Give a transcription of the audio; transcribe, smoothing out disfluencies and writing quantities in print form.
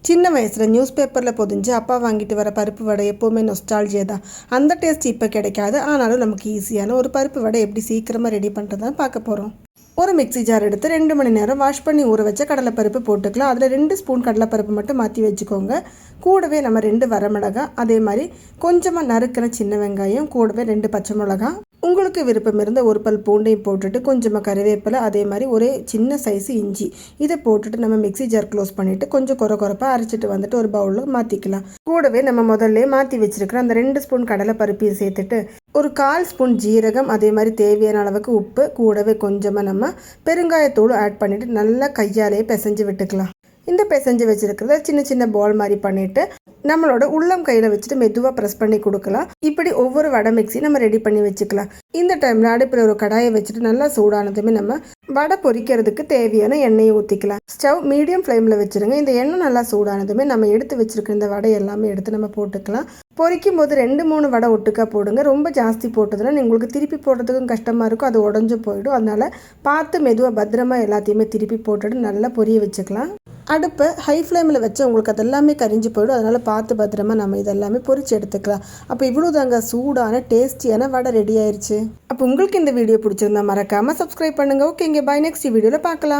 சின்ன வயசில் நியூஸ் பேப்பரில் பொதிஞ்சு அப்பா வாங்கிட்டு வர பருப்பு வடை எப்போவுமே நொஸ்டால்ஜியா தான். அந்த டேஸ்ட் இப்போ கிடைக்காது. ஆனாலும் நமக்கு ஈஸியான ஒரு பருப்பு வடை எப்படி சீக்கிரமாக ரெடி பண்ணுறதுன்னு பார்க்க போகிறோம். ஒரு மிக்ஸி ஜார் எடுத்து 2 மணி நேரம் வாஷ் பண்ணி ஊற வச்ச கடலைப்பருப்பு போட்டுக்கலாம். அதில் 2 ஸ்பூன் கடலைப்பருப்பு மட்டும் மாற்றி வச்சுக்கோங்க. கூடவே நம்ம 2 வரமிளகாய், அதே மாதிரி கொஞ்சமாக நறுக்கிற சின்ன வெங்காயம், கூடவே 2 பச்சை மிளகாய், உங்களுக்கு விருப்பம் இருந்த ஒரு பல் பூண்டையும் போட்டுட்டு கொஞ்சமாக கறிவேப்பிலை, அதே மாதிரி ஒரே சின்ன சைஸு இஞ்சி இதை போட்டுட்டு நம்ம மிக்ஸி ஜார் க்ளோஸ் பண்ணிவிட்டு கொஞ்சம் குறப்பாக அரைச்சிட்டு வந்துட்டு ஒரு பவுலில் மாற்றிக்கலாம். கூடவே நம்ம முதல்ல மாற்றி வச்சுருக்கிற அந்த 2 ஸ்பூன் கடலை பருப்பையும் சேர்த்துட்டு ஒரு 1/4 ஸ்பூன் ஜீரகம், அதே மாதிரி தேவையான அளவுக்கு உப்பு, கூடவே கொஞ்சமாக நம்ம பெருங்காயத்தூள் ஆட் பண்ணிவிட்டு நல்லா கையாலேயே பிசைஞ்சு விட்டுக்கலாம். இந்த பிசைஞ்சு வச்சுருக்கிறத சின்ன சின்ன பால் மாதிரி பண்ணிவிட்டு நம்மளோட உள்ளம் கையில் வச்சுட்டு மெதுவாக ப்ரெஸ் பண்ணி கொடுக்கலாம். இப்படி ஒவ்வொரு வடை மிக்ஸி நம்ம ரெடி பண்ணி வச்சுக்கலாம். இந்த டைமில் அடுப்பில் ஒரு கடாயை வச்சுட்டு நல்லா சூடானதுமே நம்ம வடை பொரிக்கிறதுக்கு தேவையான எண்ணெயை ஊற்றிக்கலாம். ஸ்டவ் மீடியம் ஃப்ளேமில் வச்சுருங்க. இந்த எண்ணெய் நல்லா சூடானதுமே நம்ம எடுத்து வச்சுருக்க இந்த வடை எல்லாமே எடுத்து நம்ம போட்டுக்கலாம். பொரிக்கும் போது 2-3 வடை ஒட்டுக்கா போடுங்க. ரொம்ப ஜாஸ்தி போட்டதுன்னா உங்களுக்கு திருப்பி போடுறதுக்கும் கஷ்டமாக இருக்கும், அது உடஞ்சி போயிடும். அதனால் பார்த்து மெதுவாக பத்திரமா எல்லாத்தையுமே திருப்பி போட்டுட்டு நல்லா பொரிய வச்சுக்கலாம். அடுப்பை ஹை ஃப்ளேமில் வச்சு உங்களுக்கு அதெல்லாமே கரிஞ்சு போயிடும். அதனால் பார்த்து பத்திரமா நம்ம இதெல்லாமே பொரிச்சு எடுத்துக்கலாம். அப்போ இவ்வளோ தாங்க சூடான டேஸ்டியான வடை ரெடி ஆயிடுச்சு. அப்போ உங்களுக்கு இந்த வீடியோ பிடிச்சிருந்தா மறக்காமல் சப்ஸ்கிரைப் பண்ணுங்கள். ஓகேங்க, பாய். நெக்ஸ்ட் வீடியோவில் பார்க்கலாம்.